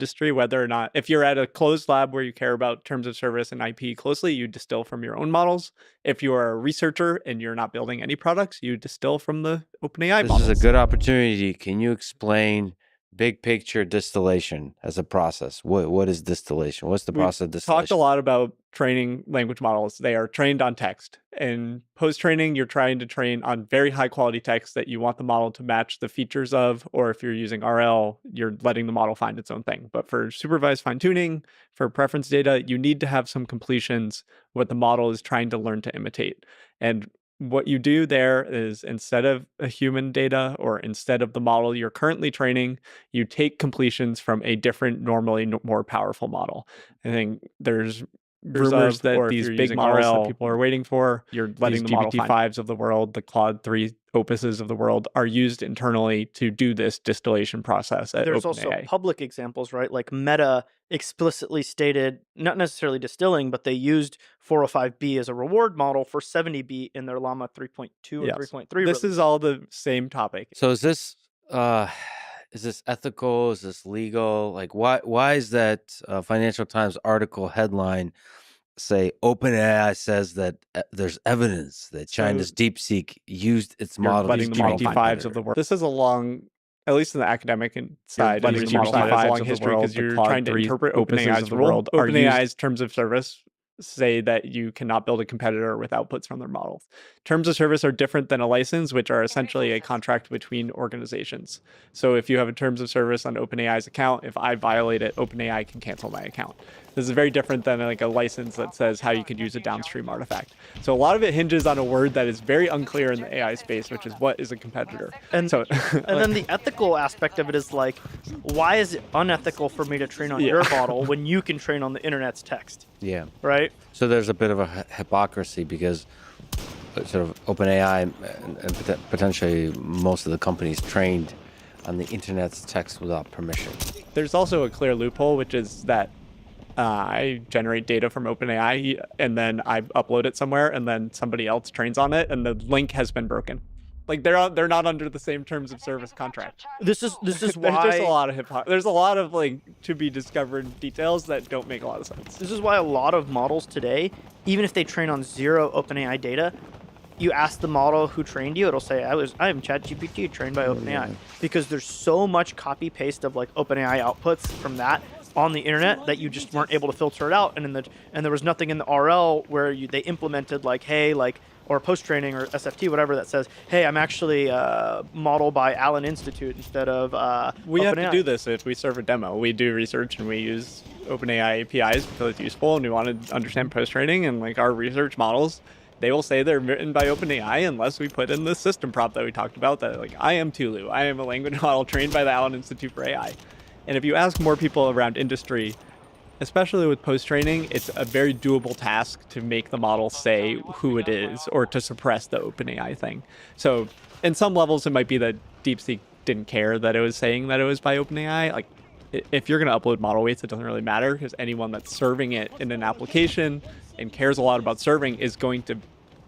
industry, whether or not, if you're at a closed lab where you care about terms of service and IP closely, you distill from your own models. If you are a researcher and you're not building any products, you distill from the OpenAI models. This is a good opportunity. Can you explain big picture distillation as a process? What is distillation? What's the process of distillation? Talked a lot about training language models. They are trained on text. And post-training, you're trying to train on very high quality text that you want the model to match the features of, or if you're using RL, you're letting the model find its own thing. But for supervised fine-tuning, for preference data, you need to have some completions, what the model is trying to learn to imitate. And what you do there is, instead of a human data or instead of the model you're currently training, you take completions from a different, normally more powerful model. I think there's rumors that these big models that people are waiting for, you're letting the Model 5s of the world, the Claude 3 opuses of the world, are used internally to do this distillation process at There's OpenAI. also public examples, right? Like Meta explicitly stated, not necessarily distilling, but they used 405B as a reward model for 70B in their Llama 3.2 or 3.3. This is all the same topic. So is this ethical? Is this legal? Like, why is that Financial Times article headline say OpenAI says that there's evidence that China's DeepSeek used its model to train 25s of the world? This is a long, at least in the academic side, a long history, because you're trying to interpret OpenAI's world. OpenAI's terms of service say that you cannot build a competitor with outputs from their models. Terms of service are different than a license, which are essentially a contract between organizations. So if you have a terms of service on OpenAI's account, if I violate it, OpenAI can cancel my account. This is very different than like a license that says how you could use a downstream artifact. So a lot of it hinges on a word that is very unclear in the AI space, which is what is a competitor. And so, and then the ethical aspect of it is like, why is it unethical for me to train on your model when you can train on the internet's text? Yeah. Right. So there's a bit of a hypocrisy, because sort of OpenAI and potentially most of the companies trained on the internet's text without permission. There's also a clear loophole, which is that I generate data from OpenAI and then I upload it somewhere and then somebody else trains on it and the link has been broken. Like they're not under the same terms of service contract. This is why there's a lot of there's a lot of like to be discovered details that don't make a lot of sense. This is why a lot of models today, even if they train on zero OpenAI data, you ask the model who trained you, it'll say I am ChatGPT trained by OpenAI, because there's so much copy paste of like OpenAI outputs from that on the internet that you just weren't able to filter it out, and there was nothing in the RL where they implemented like, hey, like, or post-training or SFT, whatever, that says, hey, I'm actually modeled by Allen Institute instead of we OpenAI. have to do this if we serve a demo. We do research and we use OpenAI APIs because it's useful and we want to understand post-training, and like our research models, they will say they're written by OpenAI unless we put in the system prompt that we talked about, that like, I am Tulu. I am a language model trained by the Allen Institute for AI. And if you ask more people around industry, especially with post-training, it's a very doable task to make the model say who it is or to suppress the OpenAI thing. So in some levels, it might be that DeepSeek didn't care that it was saying that it was by OpenAI. Like, if you're going to upload model weights, it doesn't really matter, because anyone that's serving it in an application and cares a lot about serving is going to,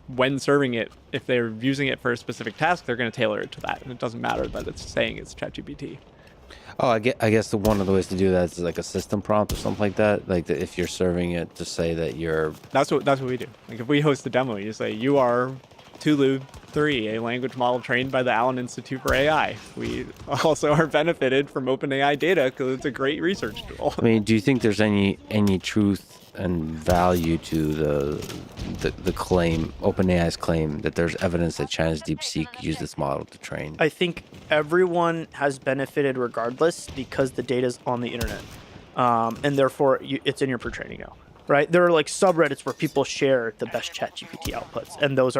when serving it, if they're using it for a specific task, they're going to tailor it to that. And it doesn't matter that it's saying it's ChatGPT. Oh, I guess one of the ways to do that is like a system prompt or something like that. Like if you're serving it to say that you're... That's what we do. Like if we host the demo, you say, you are Tulu 3, a language model trained by the Allen Institute for AI. We also are benefited from OpenAI data because it's a great research tool. I mean, do you think there's any truth and value to the claim, OpenAI's claim, that there's evidence that China's DeepSeek used this model to train? I think everyone has benefited regardless, because the data's on the internet, and therefore it's in your pre-training now, right? There are like subreddits where people share the best ChatGPT outputs, and those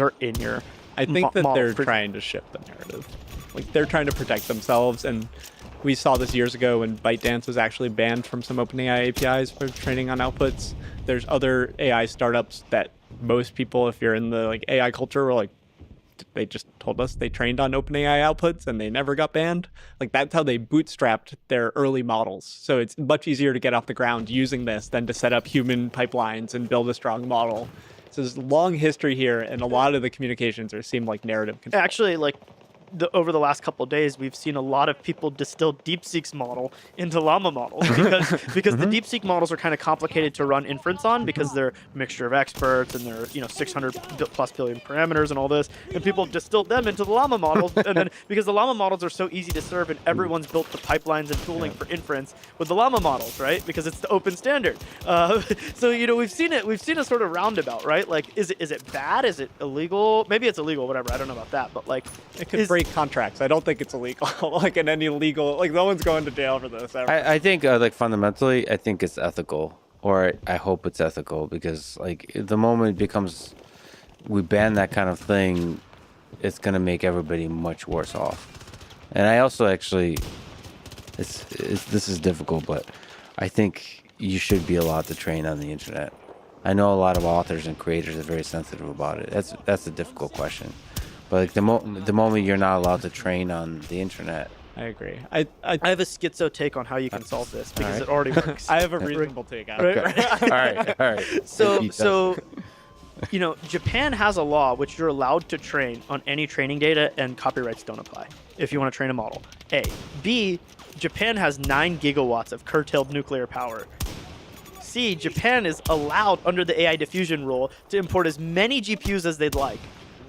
are in your. I think that they're trying to shift the narrative. Like they're trying to protect themselves, and we saw this years ago when ByteDance was actually banned from some OpenAI APIs for training on outputs. There's other AI startups that most people, if you're in the like AI culture, were like, they just told us they trained on OpenAI outputs and they never got banned. Like that's how they bootstrapped their early models. So it's much easier to get off the ground using this than to set up human pipelines and build a strong model. So there's a long history here, and a lot of the communications seem like narrative control. Actually, like over the last couple of days, we've seen a lot of people distill DeepSeek's model into Llama models because the DeepSeek models are kind of complicated to run inference on because they're a mixture of experts and they're 600 plus billion parameters and all this, and people have distilled them into the Llama models, and then because the Llama models are so easy to serve and everyone's built the pipelines and tooling for inference with the Llama models, right? Because it's the open standard. So we've seen a sort of roundabout, right? Like, is it bad? Is it illegal? Maybe it's illegal, whatever. I don't know about that, but like, it could break contracts. I don't think it's illegal, like in any legal, like no one's going to jail for this ever. I think like fundamentally, I think it's ethical, or I hope it's ethical, because like the moment it becomes, we ban that kind of thing, it's gonna make everybody much worse off. And I also actually, this is difficult, but I think you should be allowed to train on the internet. I know a lot of authors and creators are very sensitive about it. That's a difficult question. But like the moment you're not allowed to train on the internet. I agree. I have a schizo take on how you can solve this because it already works. I have a reasonable take on Right? it. All right. So Japan has a law which you're allowed to train on any training data and copyrights don't apply if you want to train a model. A. B. Japan has 9 gigawatts of curtailed nuclear power. C. Japan is allowed under the AI diffusion rule to import as many GPUs as they'd like.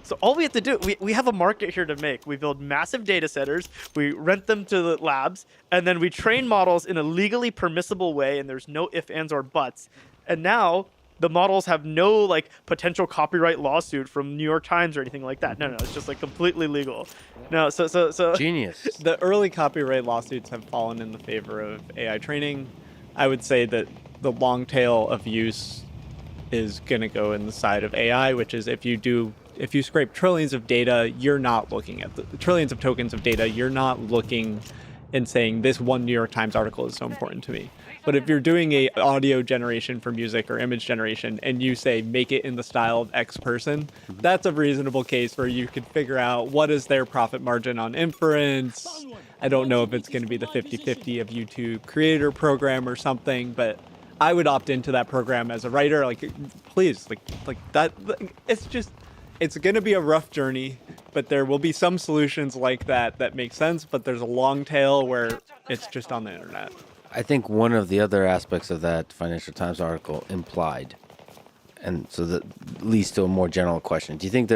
So all we have to do, we have a market here to make. We build massive data centers, we rent them to the labs, and then we train models in a legally permissible way, and there's no ifs, ands, or buts. And now the models have no like potential copyright lawsuit from New York Times or anything like that. No, it's just like completely legal. No, so Genius. The early copyright lawsuits have fallen in the favor of AI training. I would say that the long tail of use is going to go in the side of AI, which is if you scrape trillions of data, you're not looking at the trillions of tokens of data. You're not looking and saying this one New York Times article is so important to me. But if you're doing a audio generation for music or image generation and you say make it in the style of X person, that's a reasonable case where you could figure out what is their profit margin on inference. I don't know if it's going to be the 50-50 of YouTube creator program or something, but I would opt into that program as a writer. Like, please, like that. It's going to be a rough journey, but there will be some solutions like that make sense. But there's a long tail where it's just on the internet. I think one of the other aspects of that Financial Times article implied, and so that leads to a more general question. Do you think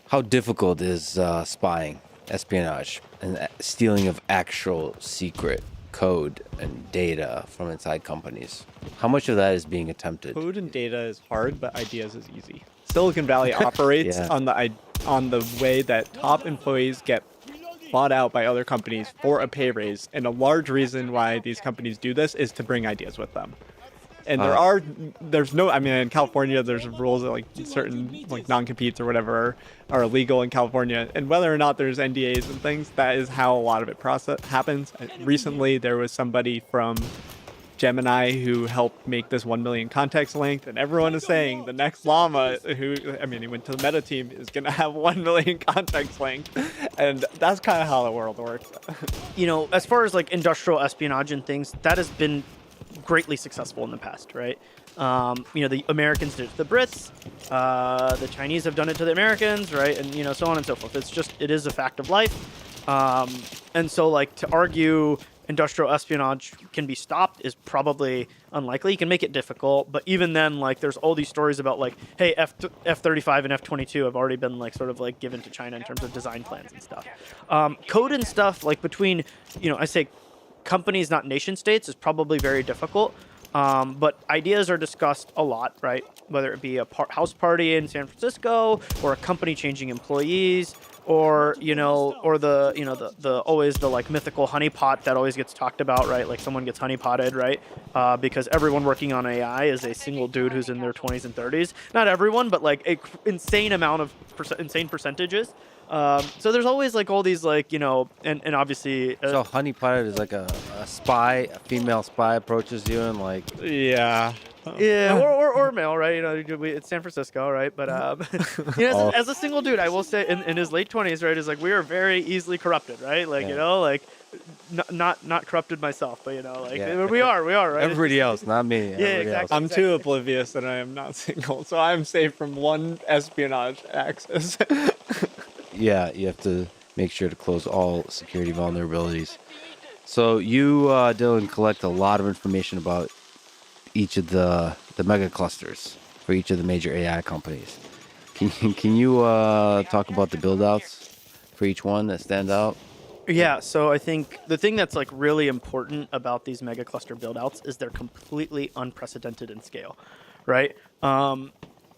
how difficult is spying, espionage, and stealing of actual secret code and data from inside companies? How much of that is being attempted? Code and data is hard, but ideas is easy. Silicon Valley operates on the way that top employees get bought out by other companies for a pay raise, and a large reason why these companies do this is to bring ideas with them. And in California, there's rules that like certain like non-competes or whatever are illegal in California, and whether or not there's NDAs and things, that is how a lot of it happens. Recently, there was somebody from Gemini who helped make this 1 million context length, and everyone is saying the next llama he went to the meta team, is going to have 1 million context length, and that's kind of how the world works. As far as like industrial espionage and things, that has been greatly successful in the past, right? The Americans did it to the Brits, the Chinese have done it to the Americans, right? And so on and so forth. It is a fact of life. And so like to argue industrial espionage can be stopped is probably unlikely. You can make it difficult, but even then, like there's all these stories about like, hey, F-35 and F-22 have already been like sort of like given to China in terms of design plans and stuff. Code and stuff like between, I say companies, not nation states, is probably very difficult. But ideas are discussed a lot, right? Whether it be a house party in San Francisco or a company changing employees, or the always the like mythical honeypot that always gets talked about, right? Like someone gets honeypotted, right? Because everyone working on AI is a single dude who's in their 20s and 30s. Not everyone, but like a insane amount of insane percentages. So there's always like all these like and obviously so honeypotted is like a spy, a female spy approaches you and like or male, right? It's San Francisco, right? But as a single dude, I will say in his late 20s, right, is like we are very easily corrupted, right? Like not corrupted myself, but we are, right? Everybody else, not me. Exactly. I'm too oblivious that I am not single, so I'm safe from one espionage axis. Yeah, you have to make sure to close all security vulnerabilities. So you, Dylan, collect a lot of information about each of the mega clusters for each of the major AI companies. Can you talk about the build outs for each one that stand out? Yeah, so I think the thing that's like really important about these mega cluster buildouts is they're completely unprecedented in scale, right?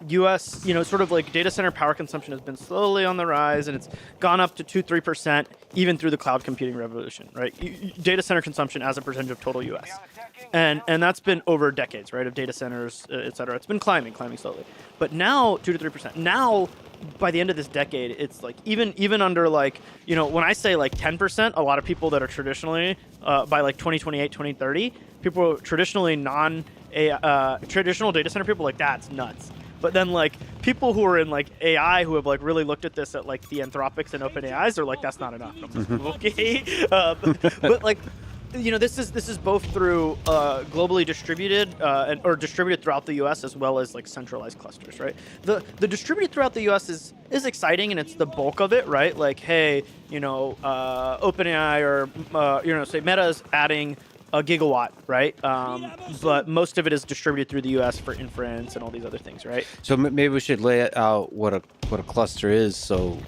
US, sort of like data center power consumption has been slowly on the rise, and it's gone up to 2-3% even through the cloud computing revolution, right? Data center consumption as a percentage of total US, and that's been over decades, right? Of data centers, et cetera. It's been climbing slowly, but now 2 to 3%. Now, by the end of this decade, it's like even under like when I say like 10%, a lot of people that are traditionally by like 2028, 2030, people traditionally traditional data center people like that's nuts. But then like people who are in like AI who have like really looked at this at like the Anthropics and OpenAIs are like that's not enough. I'm like, okay, but like this is both through globally distributed or distributed throughout the U.S. as well as like centralized clusters, right? The distributed throughout the U.S. is exciting and it's the bulk of it, right? Like hey, OpenAI or say Meta is adding a gigawatt, right? But most of it is distributed through the U.S. for inference and all these other things, right? So maybe we should lay out what a cluster is. So,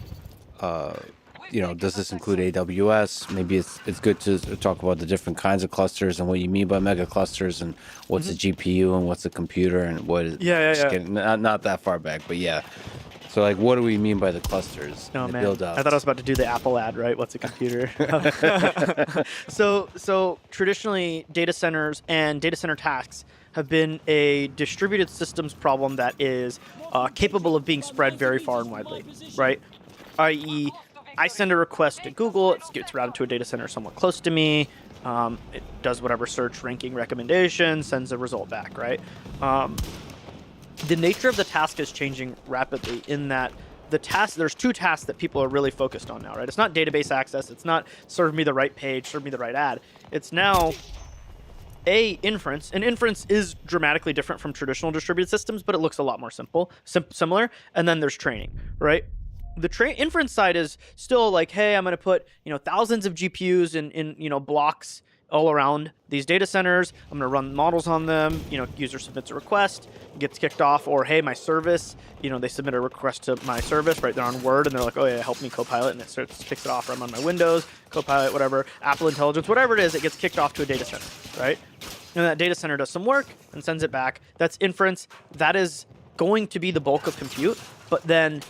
does this include AWS? Maybe it's good to talk about the different kinds of clusters and what you mean by mega clusters and what's a GPU and what's a computer and what is not that far back, but yeah. So like, what do we mean by the clusters? Oh the man, build-outs? I thought I was about to do the Apple ad, right? What's a computer? So traditionally, data centers and data center tasks have been a distributed systems problem that is capable of being spread very far and widely, right? I.e., I send a request to Google, it gets routed to a data center somewhat close to me. It does whatever search ranking recommendation, sends a result back, right? The nature of the task is changing rapidly in that there's two tasks that people are really focused on now, right? It's not database access. It's not serve me the right page, serve me the right ad. It's now inference. And inference is dramatically different from traditional distributed systems, but it looks a lot more similar. And then there's training, right? The inference side is still like, hey, I'm going to put, thousands of GPUs in blocks all around these data centers. I'm going to run models on them. User submits a request, gets kicked off, or hey, my service, they submit a request to my service, right? They're on Word and they're like, oh yeah, help me Copilot, and it kicks it off. Or I'm on my Windows, Copilot, whatever, Apple Intelligence, whatever it is, it gets kicked off to a data center, right? And that data center does some work and sends it back. That's inference. That is going to be the bulk of compute, but then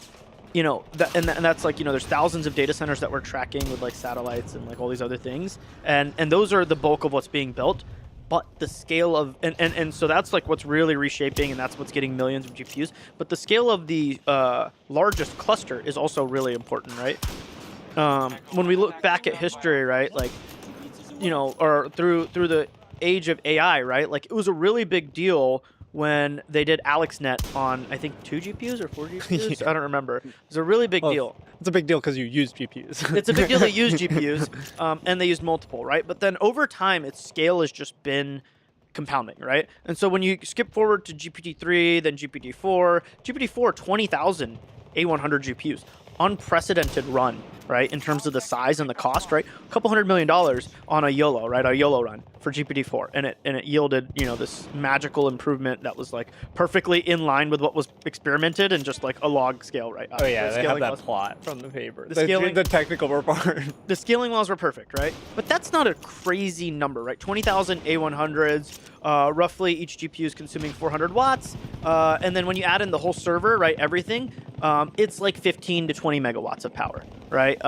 that's like, there's thousands of data centers that we're tracking with like satellites and like all these other things. And those are the bulk of what's being built. But the scale of, and so that's like what's really reshaping, and that's what's getting millions of GPUs. But the scale of the largest cluster is also really important, right? When we look back at history, right, like, or through the age of AI, right, like it was a really big deal when they did AlexNet on, I think, 2 GPUs or 4 GPUs? I don't remember. It was a really big deal. It's a big deal because you use GPUs. It's a big deal they use GPUs, and they use multiple, right? But then over time, its scale has just been compounding, right? And so when you skip forward to GPT-3, then GPT-4, 20,000 A100 GPUs. Unprecedented run, right, in terms of the size and the cost, right? A couple $100 million on a YOLO, right? A YOLO run for GPT-4, and it yielded, this magical improvement that was like perfectly in line with what was experimented and just like a log scale, right? Oh yeah, they have that plot from the paper. The technical report. The scaling laws were perfect, right? But that's not a crazy number, right? 20,000 A100s, roughly each GPU is consuming 400 watts, and then when you add in the whole server, right, everything, it's like 15 to 20 megawatts of power, right?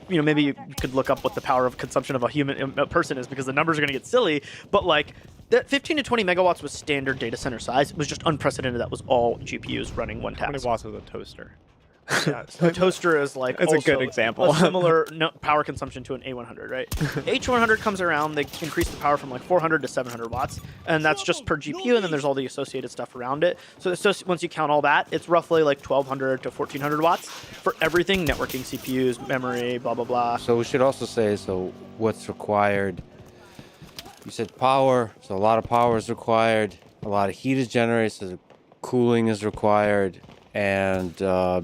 Maybe you could look up what the power of consumption of a person is, because the numbers are going to get silly. But like that 15 to 20 megawatts was standard data center size. It was just unprecedented. That was all GPUs running one task. How many watts was a toaster? Yeah, so a toaster is like it's a good example. A similar power consumption to an A100, right? H100 comes around, they increase the power from like 400 to 700 watts, and that's just per GPU, and then there's all the associated stuff around it. So once you count all that, it's roughly like 1,200 to 1,400 watts for everything: networking, CPUs, memory, blah blah blah. So we should also say, what's required? You said power, so a lot of power is required. A lot of heat is generated, so cooling is required. and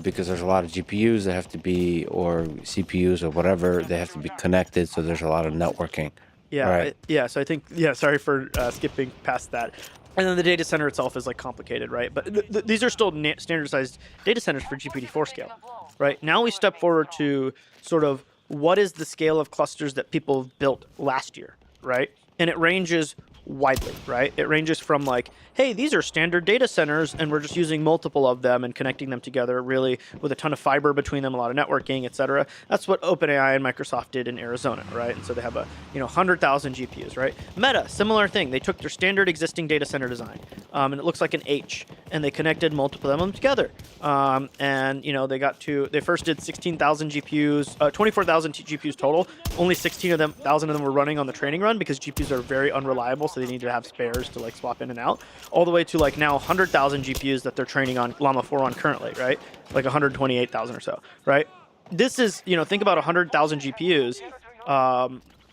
because there's a lot of GPUs that have to be, or CPUs or whatever, they have to be connected. So there's a lot of networking. Yeah, Right. so I think, sorry for skipping past that. And then the data center itself is like complicated, right? But these are still standardized data centers for GPT-4 scale, right? Now we step forward to sort of what is the scale of clusters that people have built last year, right? And it ranges widely, right? It ranges from like, hey, these are standard data centers and we're just using multiple of them and connecting them together really with a ton of fiber between them, a lot of networking, et cetera. That's what OpenAI and Microsoft did in Arizona, right? And so they have 100,000 GPUs, right? Meta, similar thing. They took their standard existing data center design, and it looks like an H, and they connected multiple of them together. And they first did 16,000 GPUs, 24,000 GPUs total. Only 16,000 of them were running on the training run because GPUs are very unreliable, so they need to have spares to like swap in and out. All the way to like now 100,000 GPUs that they're training on Llama 4 on currently, right? Like 128,000 or so, right? This is, think about 100,000 GPUs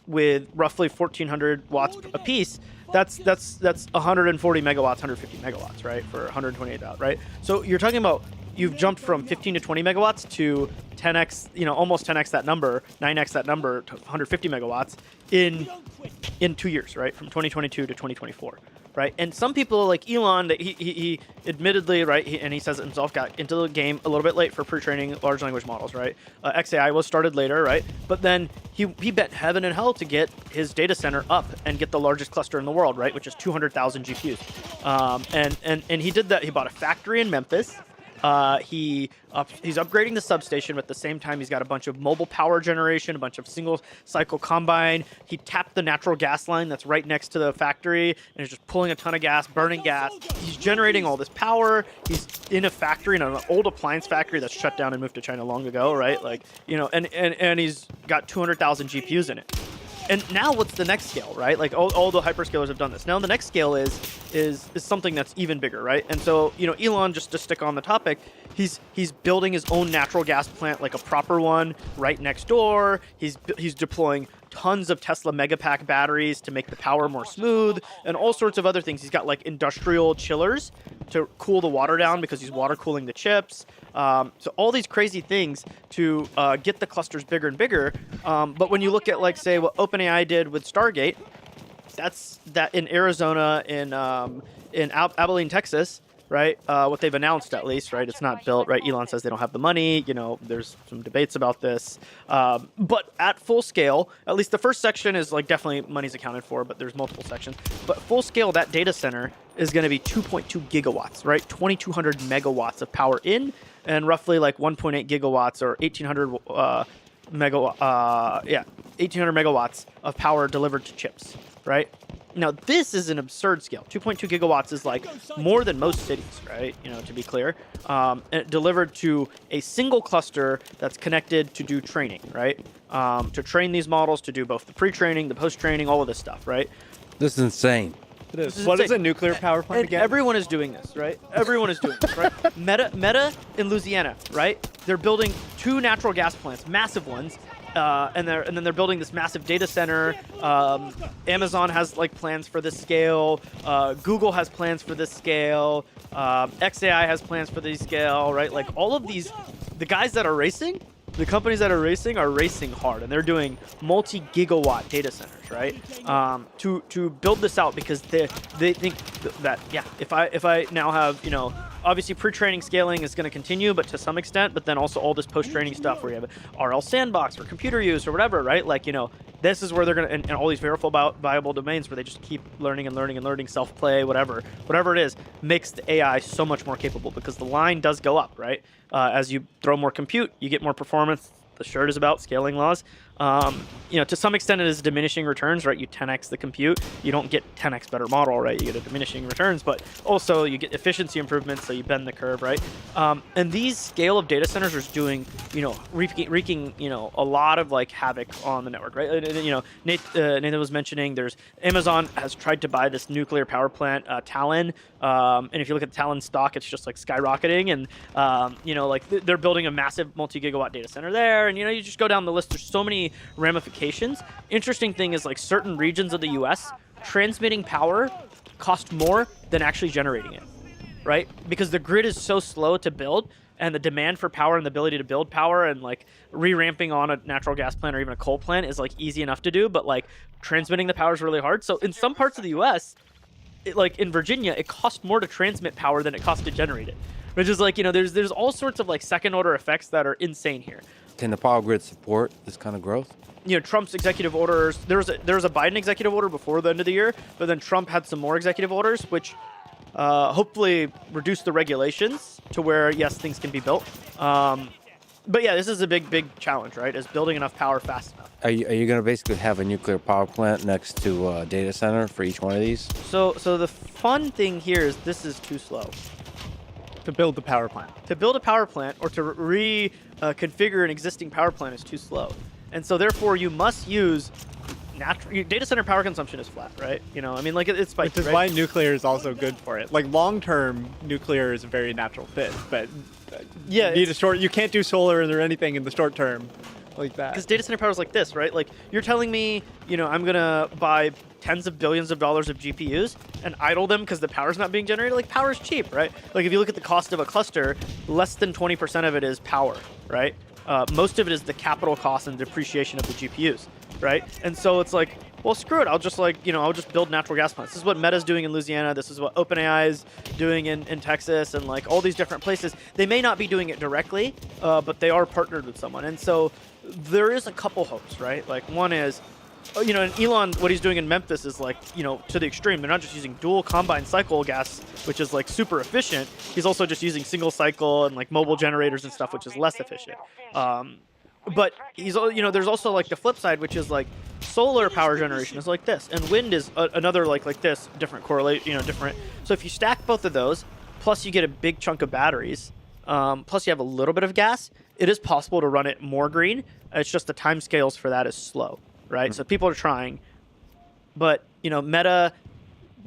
with roughly 1,400 watts a piece. That's 140 megawatts, 150 megawatts, right? For 128,000, right? So you're talking about you've jumped from 15 to 20 megawatts to 10x, almost 10x that number, 9x that number to 150 megawatts in 2 years, right? From 2022 to 2024. Right, and some people like Elon, that he admittedly, right, and he says it himself, got into the game a little bit late for pre-training large language models, right? XAI was started later, right? But then he bet heaven and hell to get his data center up and get the largest cluster in the world, right, which is 200,000 GPUs. And he did that. He bought a factory in Memphis. He's upgrading the substation, but at the same time, he's got a bunch of mobile power generation, a bunch of single cycle combine. He tapped the natural gas line that's right next to the factory, and he's just pulling a ton of gas, burning gas. He's generating all this power. He's in a factory, in an old appliance factory that's shut down and moved to China long ago, right? Like, and he's got 200,000 GPUs in it. And now what's the next scale, right? Like all the hyperscalers have done this. Now the next scale is something that's even bigger, right? And so, Elon, just to stick on the topic, he's building his own natural gas plant, like a proper one, right next door. He's deploying tons of Tesla Megapack batteries to make the power more smooth and all sorts of other things. He's got like industrial chillers to cool the water down because he's water cooling the chips. So all these crazy things to get the clusters bigger and bigger. But when you look at like, say, what OpenAI did with Stargate, that's that in Arizona, in Abilene, Texas, right? What they've announced, at least, right? It's not built, right? Elon says they don't have the money. There's some debates about this. But at full scale, at least the first section is like definitely money's accounted for, but there's multiple sections. But full scale, that data center is going to be 2.2 gigawatts, right? 2,200 megawatts of power in, and roughly like 1.8 gigawatts or 1,800 1,800 megawatts of power delivered to chips, right? Now, this is an absurd scale. 2.2 gigawatts is like more than most cities, right? To be clear. And delivered to a single cluster that's connected to do training, right? To train these models, to do both the pre-training, the post-training, all of this stuff, right? This is insane. It is. What is a nuclear power plant And again? everyone is doing this, right? Everyone is doing this, right? Meta in Louisiana, right? They're building 2 natural gas plants, massive ones, and then they're building this massive data center. Amazon has like plans for this scale. Google has plans for this scale. XAI has plans for this scale, right? Like all of these, the guys that are racing, the companies that are racing hard, and they're doing multi-gigawatt data centers, right? To build this out because they think that if I now have obviously pre-training scaling is going to continue, but to some extent, but then also all this post-training stuff where you have an RL sandbox for computer use or whatever, right? Like this is where they're going to and all these viable domains where they just keep learning and learning and learning, self-play, whatever it is, makes the AI so much more capable because the line does go up, right? As you throw more compute, you get more performance. The shirt is about scaling laws. To some extent, it is diminishing returns, right? You 10x the compute, you don't get 10x better model, right? You get a diminishing returns, but also you get efficiency improvements, so you bend the curve, right? And these scale of data centers are doing, wreaking, a lot of like havoc on the network, right? Nathan was mentioning there's Amazon has tried to buy this nuclear power plant, Talon, and if you look at the Talon stock, it's just like skyrocketing, and they're building a massive multi-gigawatt data center there, and you just go down the list. There's so many ramifications. Interesting thing is like certain regions of the U.S. transmitting power cost more than actually generating it. right? Because the grid is so slow to build, and the demand for power and the ability to build power and like re-ramping on a natural gas plant or even a coal plant is like easy enough to do, but like transmitting the power is really hard. So in some parts of the U.S., like in Virginia, it costs more to transmit power than it costs to generate it, which is like, there's all sorts of like second order effects that are insane here. Can the power grid support this kind of growth? Trump's executive orders, there was a Biden executive order before the end of the year, but then Trump had some more executive orders, which hopefully reduce the regulations to where, yes, things can be built. But yeah, this is a big challenge, right? Is building enough power fast enough. Are you going to basically have a nuclear power plant next to a data center for each one of these? So the fun thing here is this is too slow. To build the power plant. To build a power plant or to reconfigure an existing power plant is too slow. And so therefore you must use data center power consumption is flat, right? It's spiky, Which is right? why nuclear is also good for it. Like long term, nuclear is a very natural fit, but Yeah, you can't do solar or anything in the short term like that. Because data center power is like this, right? Like you're telling me, I'm gonna buy tens of billions of dollars of GPUs and idle them because the power's not being generated. Like power is cheap, right? Like if you look at the cost of a cluster, less than 20% of it is power, right? Most of it is the capital cost and depreciation of the GPUs, right? And so it's like, well, screw it. I'll just I'll just build natural gas plants. This is what Meta's doing in Louisiana. This is what OpenAI is doing in Texas and like all these different places. They may not be doing it directly, but they are partnered with someone. And so there is a couple hopes, right? Like one is, and Elon, what he's doing in Memphis is like, to the extreme. They're not just using dual combined cycle gas, which is like super efficient. He's also just using single cycle and like mobile generators and stuff, which is less efficient. But there's also like the flip side, which is like solar power generation is like this, and wind is another like this, different correlate, different. So if you stack both of those, plus you get a big chunk of batteries, plus you have a little bit of gas, it is possible to run it more green. It's just the time scales for that is slow, right? So people are trying, but Meta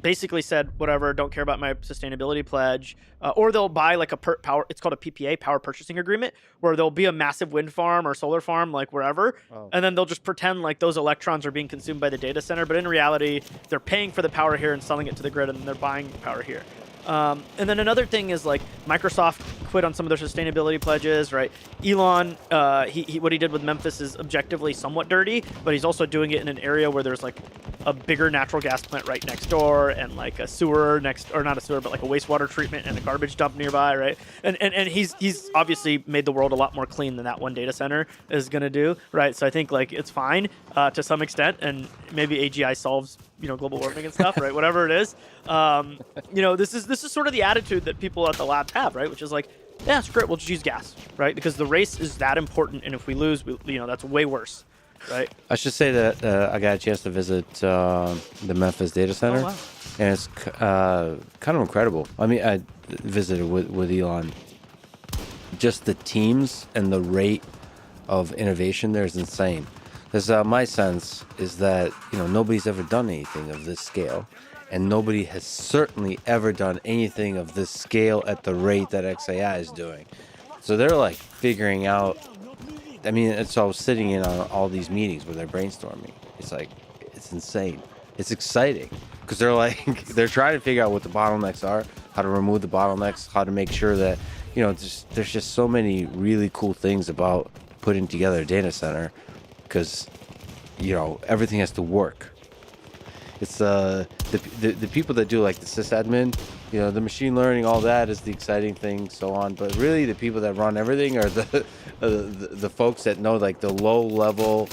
basically said, whatever, don't care about my sustainability pledge, or they'll buy like power. It's called a PPA, power purchasing agreement, where there'll be a massive wind farm or solar farm, like wherever, and then they'll just pretend like those electrons are being consumed by the data center, but in reality, they're paying for the power here and selling it to the grid, and they're buying power here. And then another thing is like Microsoft quit on some of their sustainability pledges, right? Elon, what he did with Memphis is objectively somewhat dirty, but he's also doing it in an area where there's like a bigger natural gas plant right next door and like a sewer or not a sewer, but like a wastewater treatment and a garbage dump nearby, right? And he's obviously made the world a lot more clean than that one data center is going to do, right? So I think like it's fine to some extent, and maybe AGI solves global warming and stuff, right? Whatever it is, this is sort of the attitude that people at the lab have, right? Which is like, yeah, screw it, we'll just use gas, right? Because the race is that important, and if we lose, that's way worse, right? I should say that I got a chance to visit the Memphis data center, Oh, wow. and it's kind of incredible. I mean, I visited with Elon. Just the teams and the rate of innovation there is insane. Because my sense is that nobody's ever done anything of this scale, and nobody has certainly ever done anything of this scale at the rate that XAI is doing. So they're like figuring out. I mean, so I was sitting in on all these meetings where they're brainstorming. It's like, it's insane. It's exciting because they're trying to figure out what the bottlenecks are, how to remove the bottlenecks, how to make sure that there's just so many really cool things about putting together a data center. Because, everything has to work. It's the people that do like the sysadmin, the machine learning, all that is the exciting thing, so on. But really, the people that run everything are the folks that know like the low level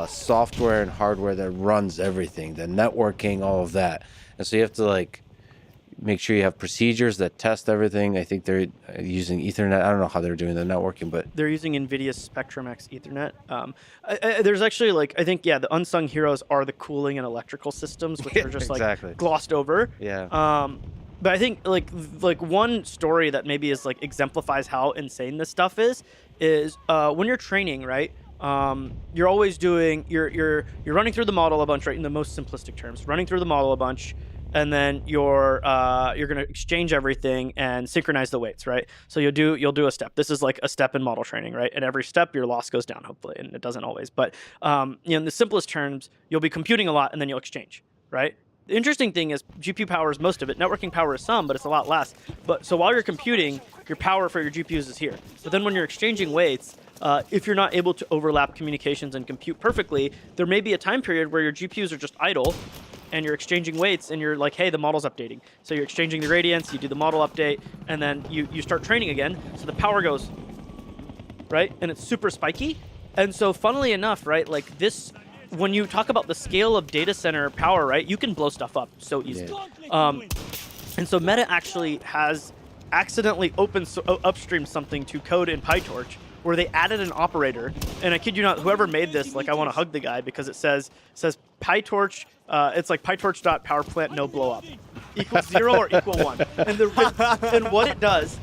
software and hardware that runs everything, the networking, all of that. And so you have to like make sure you have procedures that test everything. I think they're using Ethernet. I don't know how they're doing the networking, but they're using NVIDIA's Spectrum-X Ethernet. There's actually the unsung heroes are the cooling and electrical systems, which are just exactly. like glossed over. Yeah. But I think like one story that maybe is like exemplifies how insane this stuff is when you're training, right? You're always doing you're running through the model a bunch, right? In the most simplistic terms, running through the model a bunch. And then you're gonna exchange everything and synchronize the weights, right? So you'll do a step. This is like a step in model training, right? And every step your loss goes down, hopefully, and it doesn't always. But in the simplest terms, you'll be computing a lot and then you'll exchange, right? The interesting thing is GPU power is most of it. Networking power is some, but it's a lot less. But so while you're computing, your power for your GPUs is here. But then when you're exchanging weights, if you're not able to overlap communications and compute perfectly, there may be a time period where your GPUs are just idle and you're exchanging weights and you're like, hey, the model's updating. So you're exchanging the gradients, you do the model update, and then you start training again. So the power goes, right? And it's super spiky. And so funnily enough, right, like this, when you talk about the scale of data center power, right, you can blow stuff up so easily. And so Meta actually has accidentally upstreamed something to code in PyTorch where they added an operator. And I kid you not, whoever made this, like I want to hug the guy because it says PyTorch, it's like PyTorch.powerplant no blow up equals 0 or equal 1. And what it does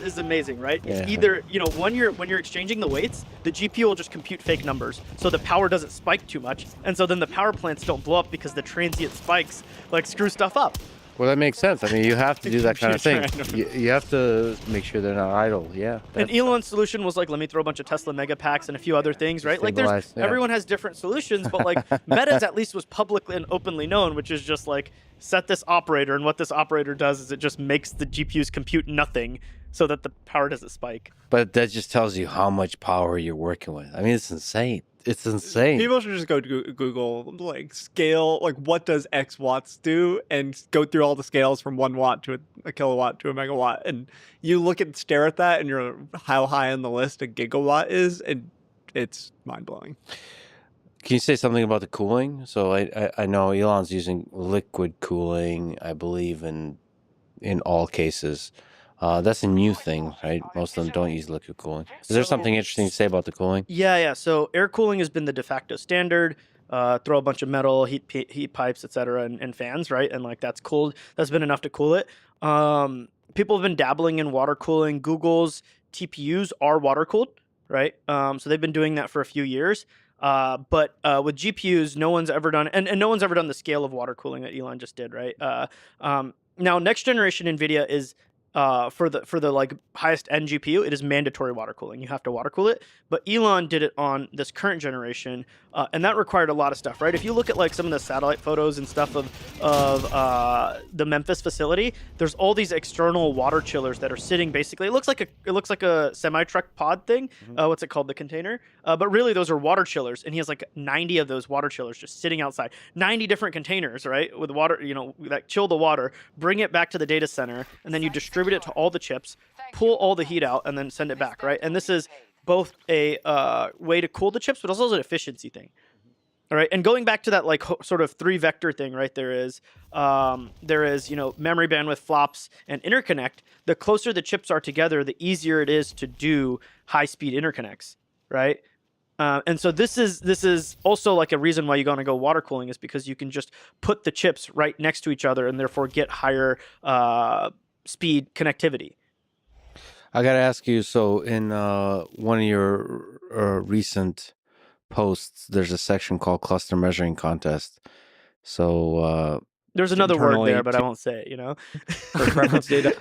is amazing, right? Yeah. It's either, when you're exchanging the weights, the GPU will just compute fake numbers, so the power doesn't spike too much, and so then the power plants don't blow up because the transient spikes like screw stuff up. Well, that makes sense. I mean, you have to do that kind of thing. You have to make sure they're not idle. Yeah. And Elon's solution was like, let me throw a bunch of Tesla mega packs and a few other things, right? Like, everyone has different solutions, but like Meta's at least was publicly and openly known, which is just like set this operator, and what this operator does is it just makes the GPUs compute nothing, so that the power doesn't spike. But that just tells you how much power you're working with. I mean, it's insane. It's insane. People should just go to Google, like scale, like what does X watts do, and go through all the scales from 1 watt to a kilowatt to a megawatt, and you stare at that, and you're how high on the list a gigawatt is, and it's mind blowing. Can you say something about the cooling? So I know Elon's using liquid cooling, I believe, in all cases. That's a new thing, right? Most of them don't use liquid cooling. Is there something interesting to say about the cooling? Yeah. So air cooling has been the de facto standard. Throw a bunch of metal, heat pipes, etc., and fans, right? And like that's cooled. That's been enough to cool it. People have been dabbling in water cooling. Google's TPUs are water cooled, right? So they've been doing that for a few years. But with GPUs, no one's ever done, and no one's ever done the scale of water cooling that Elon just did, right? Now, next generation NVIDIA is for the like highest end GPU, it is mandatory water cooling. You have to water cool it. But Elon did it on this current generation, and that required a lot of stuff, right? If you look at like some of the satellite photos and stuff of the Memphis facility, there's all these external water chillers that are sitting basically. It looks like a semi-truck pod thing. What's it called? The container. But really, those are water chillers, and he has like 90 of those water chillers just sitting outside. 90 different containers, right, with water, that chill the water, bring it back to the data center, and then you distribute it to all the chips, pull all the heat out, and then send it back, right? And this is both a way to cool the chips, but also an efficiency thing. All right, and going back to that like sort of 3-vector thing, right? There is memory bandwidth, flops, and interconnect. The closer the chips are together, the easier it is to do high-speed interconnects, right? And so this is also like a reason why you're going to go water cooling, is because you can just put the chips right next to each other and therefore get higher speed connectivity. I got to ask you, so in one of your recent posts, there's a section called cluster measuring contest. So there's another word there, but I won't say it, For reference data.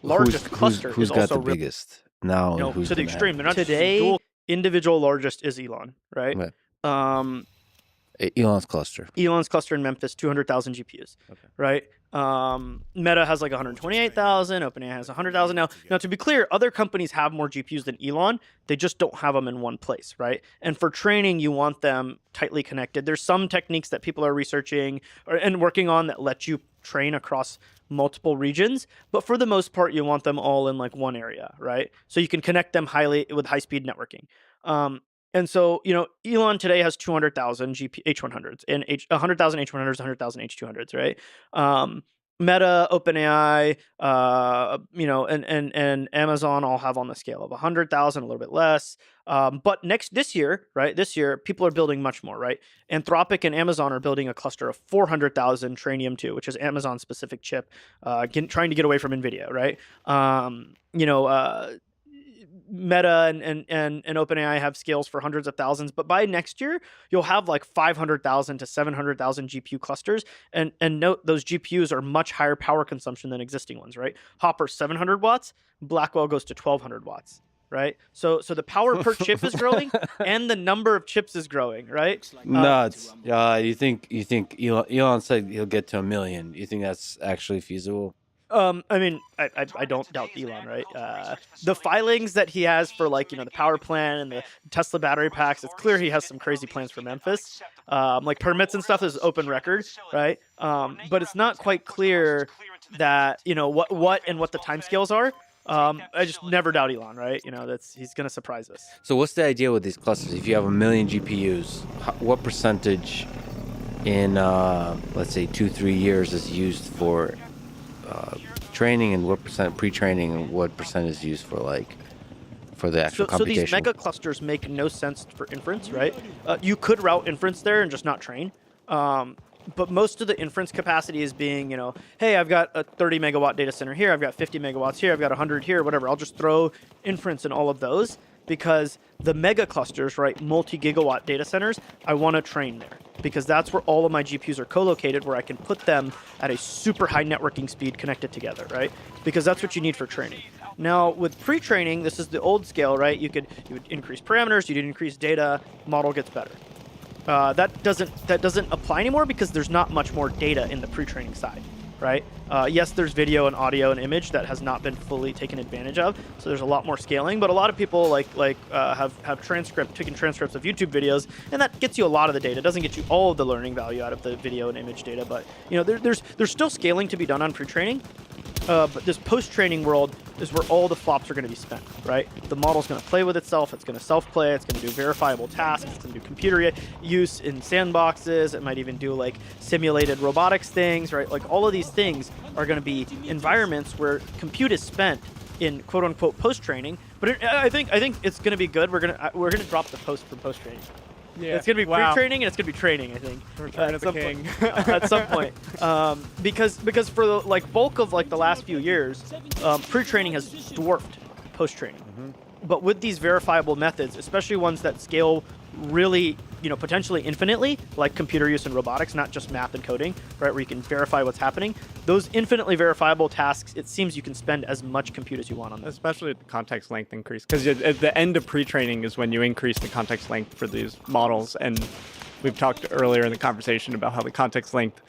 Largest cluster who's is got also the biggest now? And who's to the gonna extreme. They're not have- today. Individual largest is Elon, right? Elon's cluster. Elon's cluster in Memphis, 200,000 GPUs, Okay. right? Meta has like 128,000. OpenAI has 100,000 now. Now, to be clear, other companies have more GPUs than Elon. They just don't have them in one place, right? And for training, you want them tightly connected. There's some techniques that people are researching and working on that let you train across multiple regions, but for the most part, you want them all in like one area, right? So you can connect them highly with high-speed networking. And so, Elon today has 200,000 H100s and 100,000 H100s, 100,000 H200s, right? Meta, OpenAI, and Amazon all have on the scale of 100,000, a little bit less. But this year, people are building much more, right? Anthropic and Amazon are building a cluster of 400,000 Trainium 2, which is Amazon's specific chip, trying to get away from NVIDIA, right? Meta and OpenAI have scales for hundreds of thousands, but by next year you'll have like 500,000 to 700,000 GPU clusters, and note those GPUs are much higher power consumption than existing ones, right? Hopper 700 watts, Blackwell goes to 1200 watts, right? So the power per chip is growing, and the number of chips is growing, right? Nuts. You think Elon said he'll get to 1 million. You think that's actually feasible? I mean, I don't doubt Elon, right? The filings that he has for like the power plant and the Tesla battery packs, it's clear he has some crazy plans for Memphis. Like permits and stuff is open record, right? But it's not quite clear that what the timescales are. I just never doubt Elon, right? He's gonna surprise us. So what's the idea with these clusters? If you have 1 million GPUs, what percentage in let's say 2-3 years is used for training, and what percent pre-training, and what percent is used for the actual computation? So these mega clusters make no sense for inference, right? You could route inference there and just not train. But most of the inference capacity is being, hey, I've got a 30 megawatt data center here, I've got 50 megawatts here, I've got 100 here, whatever. I'll just throw inference in all of those, because the mega clusters, right, multi-gigawatt data centers, I want to train there, because that's where all of my GPUs are co-located, where I can put them at a super high networking speed connected together, right? Because that's what you need for training. Now, with pre-training, this is the old scale, right? You would increase parameters, you'd increase data, model gets better. That doesn't apply anymore, because there's not much more data in the pre-training side, right? Yes, there's video and audio and image that has not been fully taken advantage of, so there's a lot more scaling. But a lot of people have taken transcripts of YouTube videos, and that gets you a lot of the data. It doesn't get you all of the learning value out of the video and image data, but there's still scaling to be done on pre-training. But this post-training world is where all the flops are going to be spent, right? The model's going to play with itself. It's going to self-play. It's going to do verifiable tasks. It's going to do computer use in sandboxes. It might even do like simulated robotics things, right? Like all of these things are going to be environments where compute is spent in quote-unquote post-training. But I think it's going to be good. We're gonna drop the post from post-training. Yeah. It's going to be pre-training and it's going to be training, I think. At some point. Because for the bulk of the last few years, pre-training has dwarfed post-training. Mm-hmm. But with these verifiable methods, especially ones that scale really, potentially infinitely, like computer use and robotics, not just math and coding, right, where you can verify what's happening, those infinitely verifiable tasks, it seems you can spend as much compute as you want on them. Especially with the context length increase, because at the end of pre-training is when you increase the context length for these models. And we've talked earlier in the conversation about how the context length,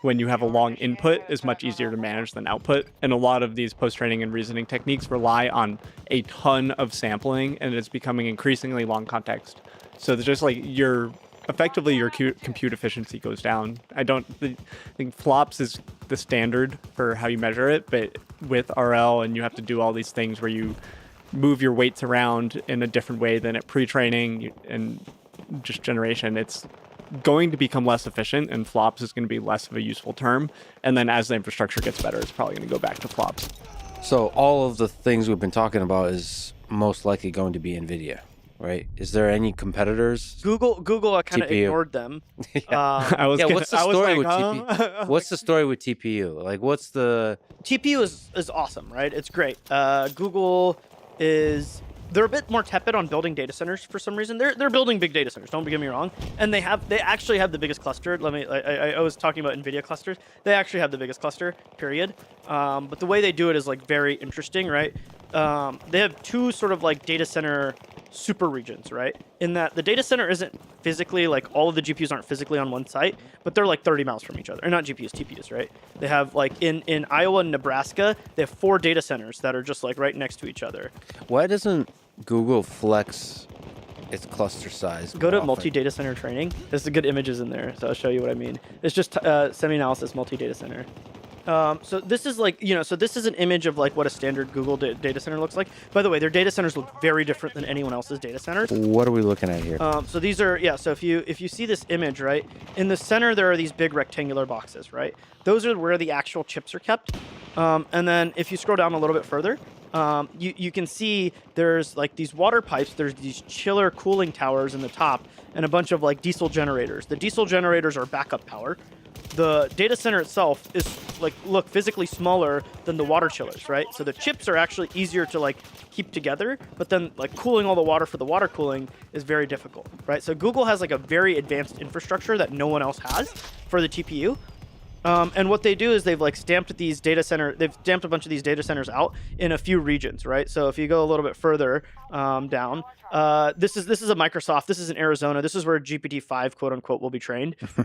when you have a long input, is much easier to manage than output. And a lot of these post-training and reasoning techniques rely on a ton of sampling, and it's becoming increasingly long context. So there's just your compute efficiency goes down. I think flops is the standard for how you measure it, but with RL, and you have to do all these things where you move your weights around in a different way than at pre-training and just generation, it's going to become less efficient, and flops is going to be less of a useful term. And then as the infrastructure gets better, it's probably going to go back to flops. So all of the things we've been talking about is most likely going to be NVIDIA, right? Is there any competitors? Google, I kind of ignored them. What's the story with TPU? What's the story with TPU? What's the TPU is awesome, right? It's great. Google they're a bit more tepid on building data centers for some reason. They're building big data centers, don't get me wrong, and they actually have the biggest cluster. I was talking about NVIDIA clusters. They actually have the biggest cluster, period. But the way they do it is very interesting, right? They have two sort of data center super regions, right? In that the data center isn't physically all of the GPUs aren't physically on one site, but they're 30 miles from each other. Or not GPUs, TPUs, right? They have in Iowa and Nebraska, they have 4 data centers that are just right next to each other. Why doesn't Google flex its cluster size? Go to multi-data center training. There's some good images in there, so I'll show you what I mean. It's just semi-analysis multi-data center. So this is so this is an image of what a standard Google data center looks like. By the way, their data centers look very different than anyone else's data centers. What are we looking at here? So these are, so if you see this image, right, in the center there are these big rectangular boxes, right? Those are where the actual chips are kept. And then if you scroll down a little bit further, you can see there's these water pipes, there's these chiller cooling towers in the top, and a bunch of diesel generators. The diesel generators are backup power. The data center itself is look physically smaller than the water chillers, right? So the chips are actually easier to keep together, but then cooling all the water for the water cooling is very difficult, right? So Google has a very advanced infrastructure that no one else has for the TPU. And what they do is they've like stamped a bunch of these data centers out in a few regions, right? So if you go a little bit further down, this is a Microsoft. This is in Arizona. This is where GPT-5 quote unquote will be trained. If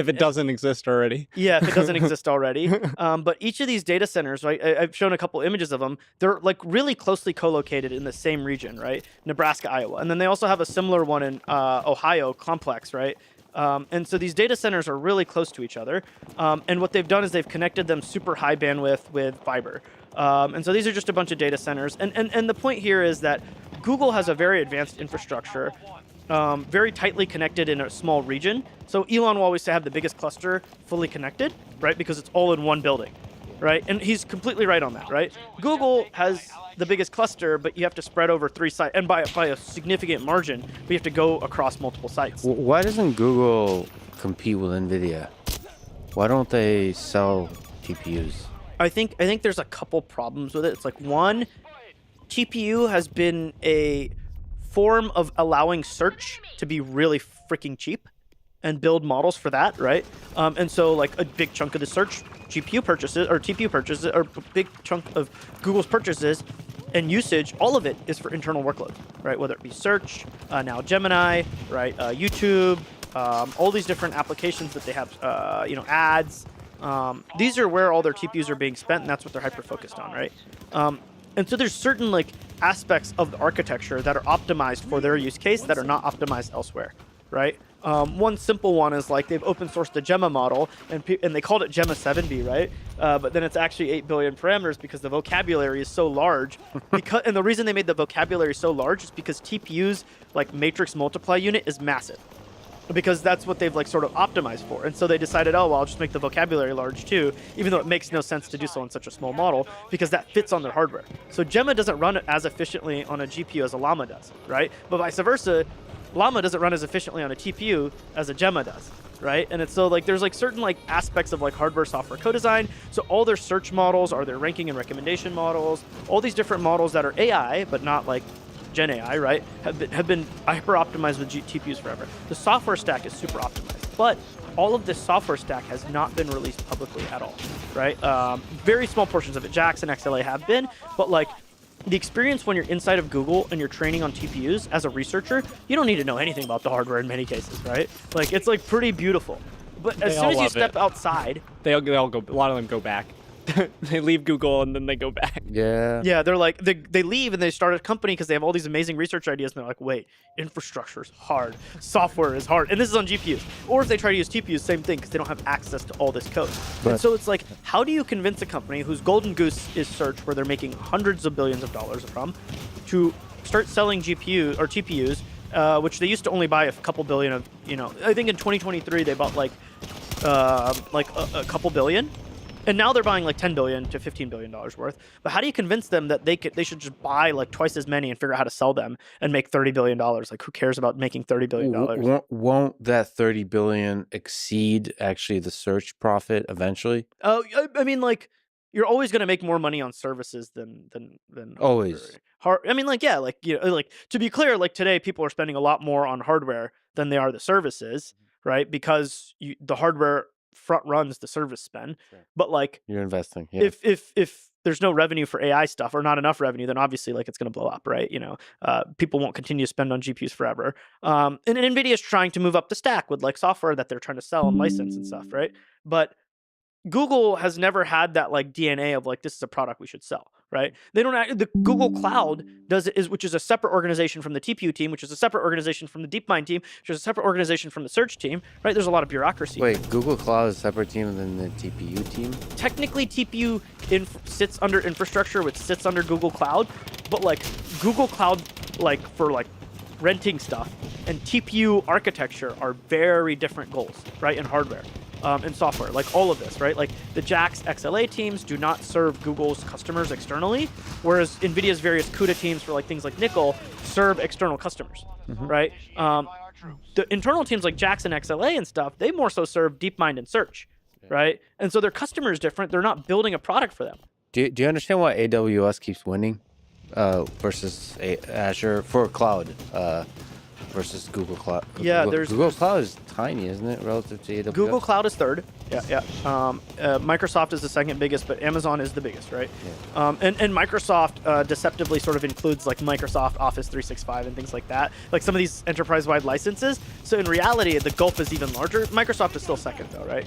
it doesn't exist already. Yeah, if it doesn't exist already. But each of these data centers, right? I've shown a couple images of them. They're like really closely co-located in the same region, right? Nebraska, Iowa, and then they also have a similar one in Ohio complex, right? And so these data centers are really close to each other. And what they've done is they've connected them super high bandwidth with fiber. And so these are just a bunch of data centers. And the point here is that Google has a very advanced infrastructure, very tightly connected in a small region. So Elon will always have the biggest cluster fully connected, right? Because it's all in one building, right? And he's completely right on that, right? Google has the biggest cluster, but you have to spread over 3 sites, and by a significant margin, but you have to go across multiple sites. Why doesn't Google compete with NVIDIA? Why don't they sell TPUs? I think there's a couple problems with it. It's like, one, TPU has been a form of allowing search to be really freaking cheap and build models for that, right? And so like a big chunk of the search GPU purchases or TPU purchases, or a big chunk of Google's purchases and usage, all of it is for internal workload, right? Whether it be search, now Gemini, right? YouTube, all these different applications that they have, ads. These are where all their TPUs are being spent, and that's what they're hyper-focused on, right? And so there's certain like aspects of the architecture that are optimized for their use case that are not optimized elsewhere, right? One simple one is like they've open sourced the Gemma model, and they called it Gemma 7B, right? But then it's actually 8 billion parameters because the vocabulary is so large. And the reason they made the vocabulary so large is because TPU's like matrix multiply unit is massive, because that's what they've like sort of optimized for. And so they decided, oh, well, I'll just make the vocabulary large too, even though it makes no sense to do so on such a small model, because that fits on their hardware. So Gemma doesn't run as efficiently on a GPU as a Llama does, right? But vice versa, Llama doesn't run as efficiently on a TPU as a Gemma does, right? And it's so like there's like certain like aspects of like hardware software co-design. So all their search models are their ranking and recommendation models, all these different models that are AI but not like Gen AI, right? Have been hyper optimized with TPUs forever. The software stack is super optimized, but all of this software stack has not been released publicly at all, right? Very small portions of it, JAX and XLA have been, but like the experience when you're inside of Google and you're training on TPUs as a researcher, you don't need to know anything about the hardware in many cases, right? Like it's like pretty beautiful. But as soon as you step outside, they all go. A lot of them go back. They leave Google and then they go back. Yeah, they're like they leave and they start a company because they have all these amazing research ideas, and they're like, wait, infrastructure is hard, software is hard, and this is on GPUs. Or if they try to use TPUs, same thing, because they don't have access to all this code. And so it's like, how do you convince a company whose golden goose is search, where they're making hundreds of billions of dollars from, to start selling GPU or TPUs, which they used to only buy a couple billion of, I think in 2023 they bought like a couple billion. And now they're buying like $10 billion to $15 billion worth. But how do you convince them that they should just buy like twice as many and figure out how to sell them and make $30 billion? Like, who cares about making $30 billion? Won't that $30 billion exceed actually the search profit eventually? Oh, I mean, like, you're always going to make more money on services than always. I mean, like, yeah, like, like, to be clear, like today people are spending a lot more on hardware than they are the services, right? Because the hardware front runs the service spend. Sure. But like, you're investing. Yeah. If there's no revenue for AI stuff, or not enough revenue, then obviously like it's going to blow up, right? People won't continue to spend on GPUs forever. And NVIDIA is trying to move up the stack with like software that they're trying to sell and license and stuff, right? But Google has never had that like DNA of like, this is a product we should sell, right? They don't. The Google Cloud which is a separate organization from the TPU team, which is a separate organization from the DeepMind team, which is a separate organization from the search team, right? There's a lot of bureaucracy. Wait, Google Cloud is a separate team than the TPU team? Technically, TPU sits under infrastructure, which sits under Google Cloud, but like Google Cloud, like for like renting stuff, and TPU architecture are very different goals, right? In hardware. And software, like all of this, right? Like the JAX XLA teams do not serve Google's customers externally, whereas NVIDIA's various CUDA teams for like things like Nickel serve external customers, right? The internal teams like JAX and XLA and stuff, they more so serve DeepMind and search, right? And so their customer is different. They're not building a product for them. Do you understand why AWS keeps winning versus Azure for cloud? Versus Google Cloud. Yeah, Google Cloud is tiny, isn't it, relative to AWS? Google Cloud is third. Yeah. Microsoft is the second biggest, but Amazon is the biggest, right? Yeah. And Microsoft deceptively sort of includes like Microsoft Office 365 and things like that, like some of these enterprise-wide licenses. So in reality, the gulf is even larger. Microsoft is still second, though, right?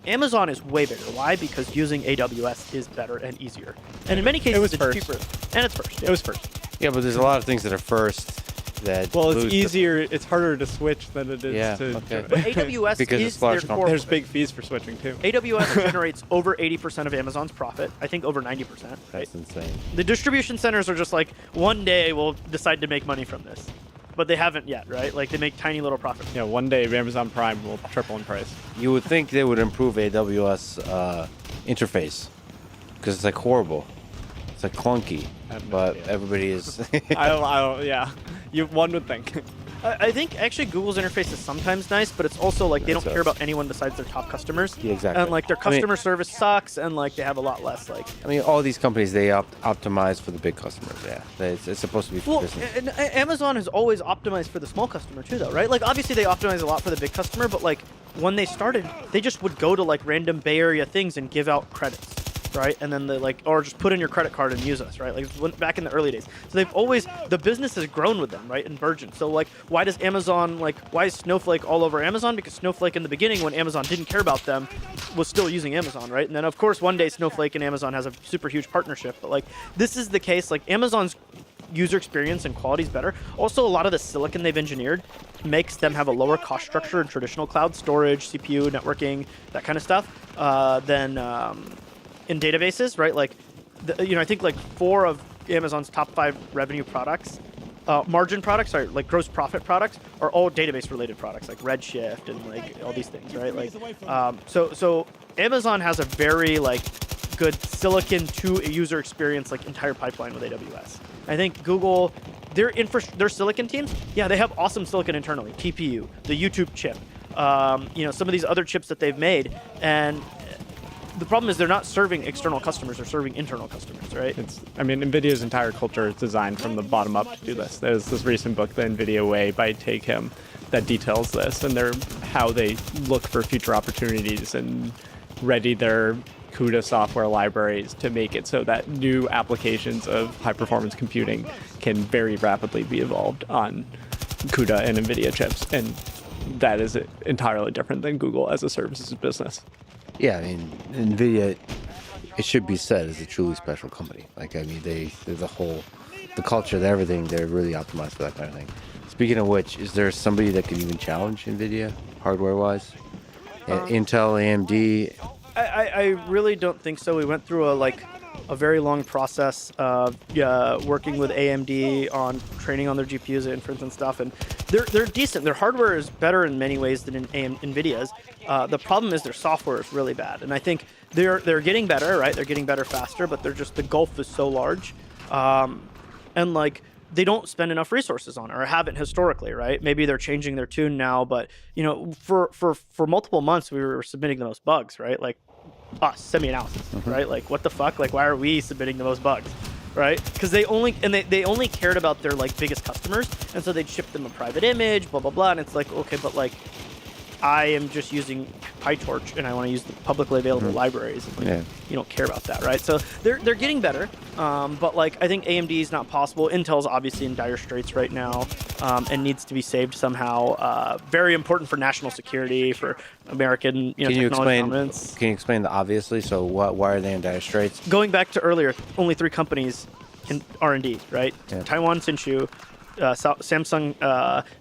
Amazon is way bigger. Why? Because using AWS is better and easier. And in many cases, it's first. cheaper. And it's first. It was first. Yeah, but there's a lot of things that are first that. Well, it's lose the- easier. It's harder to switch than it is Yeah, to. okay. But AWS Because is it's large their company. core. There's big fees for switching too. AWS generates over 80% of Amazon's profit. I think over 90%. Right? That's insane. The distribution centers are just like, one day we'll decide to make money from this. But they haven't yet, right? Like they make tiny little profits. Yeah, one day Amazon Prime will triple in price. You would think they would improve AWS interface because it's like horrible. It's like clunky, I have no but idea. everybody is. I don't. Yeah, one would think. I think actually Google's interface is sometimes nice, but it's also like they don't That's care us. about anyone besides their top customers. Yeah, exactly. And like their I mean- customer service sucks, and like they have a lot less like. I mean, all these companies they optimize for the big customers. Yeah, it's supposed to be for Well, business. and Amazon has always optimized for the small customer too, though, right? Like obviously they optimize a lot for the big customer, but like when they started, they just would go to like random Bay Area things and give out credits. Right, and then they like, or just put in your credit card and use us, right? Like back in the early days. So they've always, the business has grown with them, right, and burgeoned. So like, why does Amazon, like, why is Snowflake all over Amazon? Because Snowflake in the beginning, when Amazon didn't care about them, was still using Amazon, right? And then of course one day Snowflake and Amazon has a super huge partnership. But like, this is the case. Like Amazon's user experience and quality is better. Also, a lot of the silicon they've engineered makes them have a lower cost structure in traditional cloud storage, CPU, networking, that kind of stuff, than in databases, right? Like, I think like 4 of Amazon's top 5 revenue products, margin products, sorry, like gross profit products, are all database-related products, like Redshift and like all these things, right? Like, so Amazon has a very like good silicon to a user experience like entire pipeline with AWS. I think Google, their silicon teams, yeah, they have awesome silicon internally, TPU, the YouTube chip, some of these other chips that they've made, and the problem is they're not serving external customers; they're serving internal customers, right? NVIDIA's entire culture is designed from the bottom up to do this. There's this recent book, The NVIDIA Way, by Take Him, that details this and how they look for future opportunities and ready their CUDA software libraries to make it so that new applications of high-performance computing can very rapidly be evolved on CUDA and NVIDIA chips. And that is entirely different than Google as a services business. Yeah, I mean, NVIDIA, it should be said, is a truly special company. Like, I mean, they're the culture, everything, they're really optimized for that kind of thing. Speaking of which, is there somebody that can even challenge NVIDIA, hardware-wise? Intel, AMD? I really don't think so. We went through a very long process of working with AMD on training on their GPUs, inference and stuff, and they're decent. Their hardware is better in many ways than NVIDIA's. The problem is their software is really bad, and I think they're getting better, right? They're getting better faster, but the gulf is so large, and like they don't spend enough resources on it, or haven't historically, right? Maybe they're changing their tune now, but for multiple months we were submitting the most bugs, right? Like us, semi-analysis, right? Like what the fuck? Like why are we submitting the most bugs, right? Because they only cared about their like biggest customers, and so they'd ship them a private image, blah blah blah, and it's like, okay, but like I am just using PyTorch and I want to use the publicly available libraries. And, like, you don't care about that, right? So they're getting better, but like I think AMD is not possible. Intel's obviously in dire straits right now and needs to be saved somehow. Very important for national security, for American technology dominance. Can you explain the obviously? So why are they in dire straits? Going back to earlier, only 3 companies in R&D, right? Yeah. Taiwan, Hsinchu, Samsung,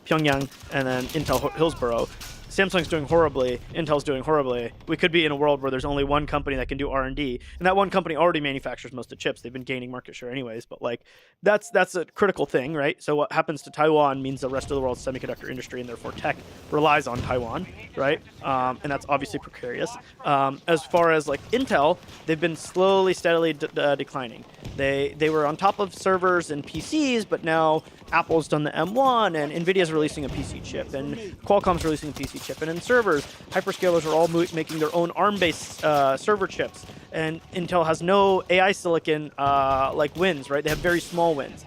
Pyongyang, and then Intel, Hillsboro. Samsung's doing horribly, Intel's doing horribly. We could be in a world where there's only one company that can do R&D, and that one company already manufactures most of the chips. They've been gaining market share anyways, but like that's a critical thing, right? So what happens to Taiwan means the rest of the world's semiconductor industry and therefore tech relies on Taiwan, right? And that's obviously precarious. As far as like Intel, they've been slowly, steadily declining. They were on top of servers and PCs, but now Apple's done the M1, and NVIDIA's releasing a PC chip, and Qualcomm's releasing a PC chip. And in servers, hyperscalers are all making their own ARM-based server chips, and Intel has no AI silicon like wins, right? They have very small wins.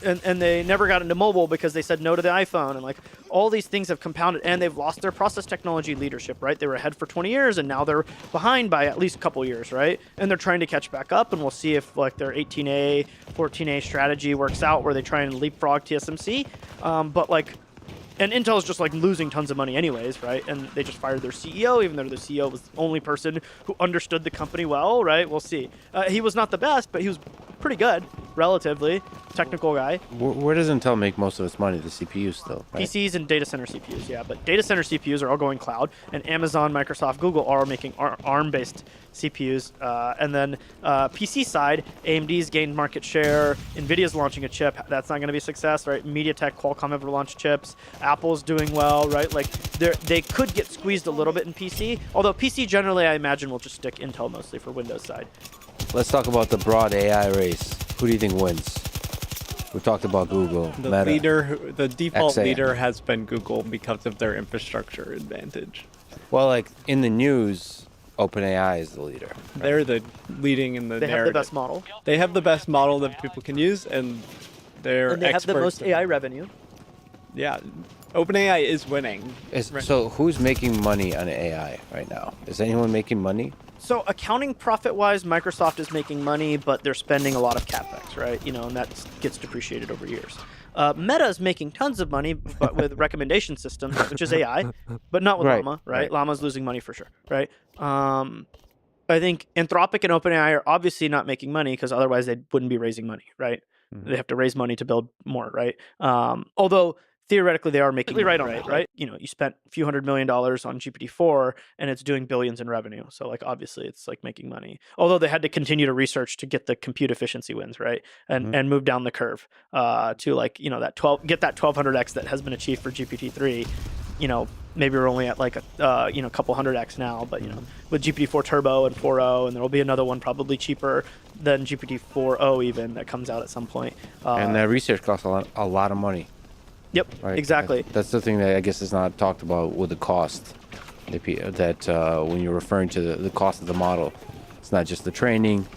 and they never got into mobile because they said no to the iPhone, and like all these things have compounded, and they've lost their process technology leadership, right? They were ahead for 20 years, and now they're behind by at least a couple years, right? And they're trying to catch back up, and we'll see if like their 18A, 14A strategy works out, where they try and leapfrog TSMC. But like, and Intel's just like losing tons of money anyways, right? And they just fired their CEO, even though the CEO was the only person who understood the company well, right? We'll see. He was not the best, but he was pretty good, relatively. Technical guy. Where does Intel make most of its money? The CPUs still, right? PCs and data center CPUs, yeah. But data center CPUs are all going cloud, and Amazon, Microsoft, Google are making ARM-based CPUs. And then PC side, AMD's gained market share. NVIDIA's launching a chip. That's not going to be a success, right? MediaTek, Qualcomm have launched chips. Apple's doing well, right? Like they could get squeezed a little bit in PC, although PC generally, I imagine, will just stick Intel mostly for Windows side. Let's talk about the broad AI race. Who do you think wins? We talked about Google, The Meta. the default XAI. leader has been Google because of their infrastructure advantage. Well, like in the news, OpenAI is the leader. Right? They're the leading in the They have narrative. the best model, They have the best model that people can use, and they're and they have the experts most in- AI revenue. Yeah, OpenAI is winning. So who's making money on AI right now? Is anyone making money? So accounting profit-wise, Microsoft is making money, but they're spending a lot of capex, right? You know, and that gets depreciated over years. Meta is making tons of money, but with recommendation systems, which is AI, but not with Right, Llama, right? right. Llama's losing money for sure, right? I think Anthropic and OpenAI are obviously not making money because otherwise they wouldn't be raising money, right? They have to raise money to build more, right? Although theoretically they are making money, right on it, right? You know, you spent a few $100 million on GPT-4 and it's doing billions in revenue. So like obviously it's like making money. Although they had to continue to research to get the compute efficiency wins, right? And move down the curve to like, you know, that 1200x that has been achieved for GPT-3. You know, maybe we're only at like a you know, couple 100x now, but you know, with GPT-4 Turbo and 4.0, and there will be another one probably cheaper than GPT-4o even that comes out at some point. And that research costs a lot of money. Yep, Right? exactly. That's the thing that I guess is not talked about with the cost. That when you're referring to the cost of the model, it's not just the training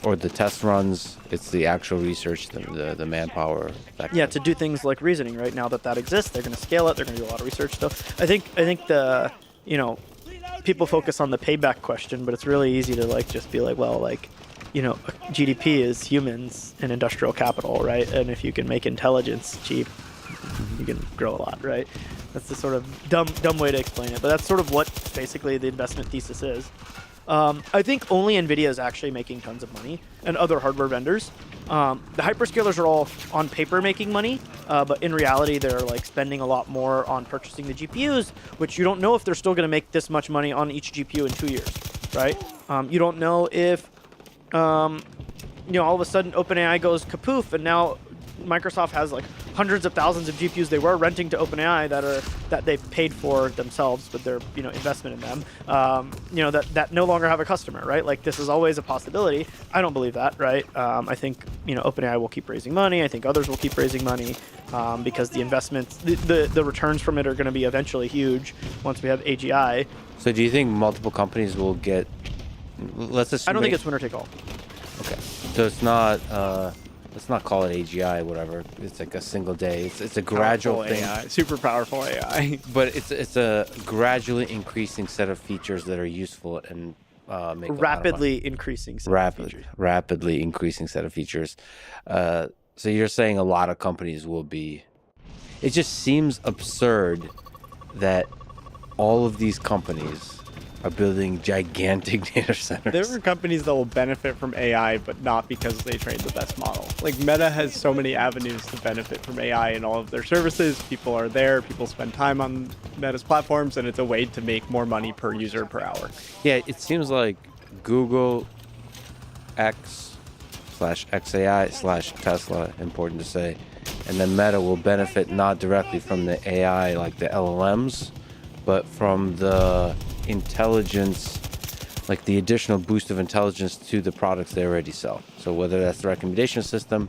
or the test runs, it's the actual research, the manpower. Yeah, to do things like reasoning. Right now that exists, they're going to scale it. They're going to do a lot of research. So I think the, you know, people focus on the payback question, but it's really easy to like just be like, well, like, you know, GDP is humans and industrial capital, right? And if you can make intelligence cheap, you can grow a lot, right? That's the sort of dumb way to explain it, but that's sort of what basically the investment thesis is. I think only NVIDIA is actually making tons of money, and other hardware vendors. The hyperscalers are all on paper making money, but in reality, they're like spending a lot more on purchasing the GPUs, which you don't know if they're still going to make this much money on each GPU in 2 years, right? You don't know if, you know, all of a sudden OpenAI goes kapoof, and now Microsoft has like hundreds of thousands of GPUs they were renting to OpenAI that they've paid for themselves with their, you know, investment in them. You know, that no longer have a customer, right? Like this is always a possibility. I don't believe that, right? I think, you know, OpenAI will keep raising money. I think others will keep raising money because the investments, the returns from it are going to be eventually huge once we have AGI. So do you think multiple companies will get? Let's assume. I don't think it's winner take all. Okay. So it's not. Let's not call it AGI, whatever. It's like a single day. It's a gradual Powerful thing, AI, super powerful AI. but it's a gradually increasing set of features that are useful and make a lot of money. Rapidly increasing set of features. Rapidly increasing set of features. So you're saying a lot of companies will be. It just seems absurd that all of these companies are building gigantic data centers. There are companies that will benefit from AI, but not because they trained the best model. Like Meta has so many avenues to benefit from AI in all of their services. People are there, people spend time on Meta's platforms, and it's a way to make more money per user per hour. Yeah, it seems like Google X/XAI/Tesla, important to say, and then Meta will benefit not directly from the AI like the LLMs, but from the intelligence, like the additional boost of intelligence to the products they already sell. So whether that's the recommendation system,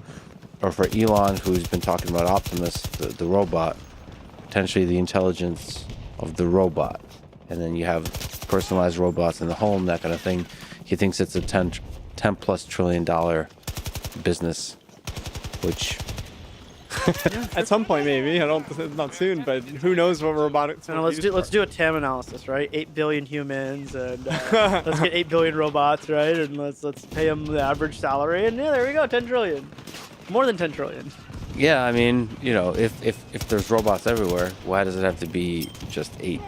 or for Elon, who's been talking about Optimus, the robot, potentially the intelligence of the robot. And then you have personalized robots in the home, that kind of thing. He thinks it's a $10+ trillion business, which At some point, maybe. I don't. Not soon, but who knows what robotics? And will be let's used do a TAM analysis, right? 8 billion humans, and for. let's get 8 billion robots, right? And let's pay them the average salary, and yeah, there we go, 10 trillion, more than 10 trillion. Yeah, I mean, if there's robots everywhere, why does it have to be just 8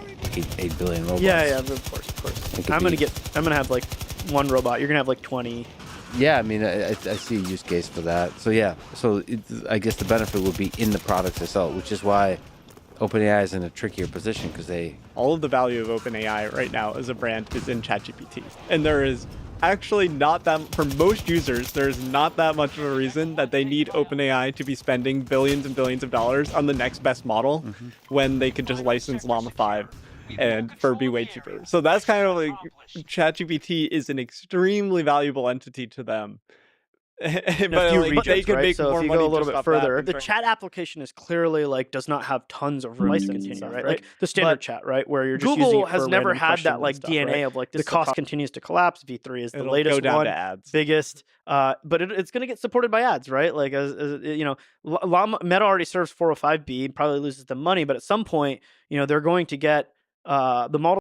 billion robots? Yeah, of course. I'm gonna have like one robot. You're gonna have like 20. Yeah, I mean, I see a use case for that. So yeah, I guess the benefit would be in the products themselves, which is why OpenAI is in a trickier position because they. All of the value of OpenAI right now as a brand is in ChatGPT, and there is actually not that, for most users, there's not that much of a reason that they need OpenAI to be spending billions and billions of dollars on the next best model when they could just license Llama 5 and for be way cheaper. So that's kind of like ChatGPT is an extremely valuable entity to them. In But a few like, regions, they could right? make So more if you money go a little just bit off that further, than the trying- chat application is clearly like does not have tons of license and stuff, right? Like the standard chat, right, where you're just using Google it has for never random had that questions like and stuff, DNA right? of like This the is a cost continues to collapse. V3 is the It'll latest go down one, to ads. biggest, but it's going to get supported by ads, right? Like as Llama Meta already serves 405B, probably loses the money, but at some point, they're going to get the model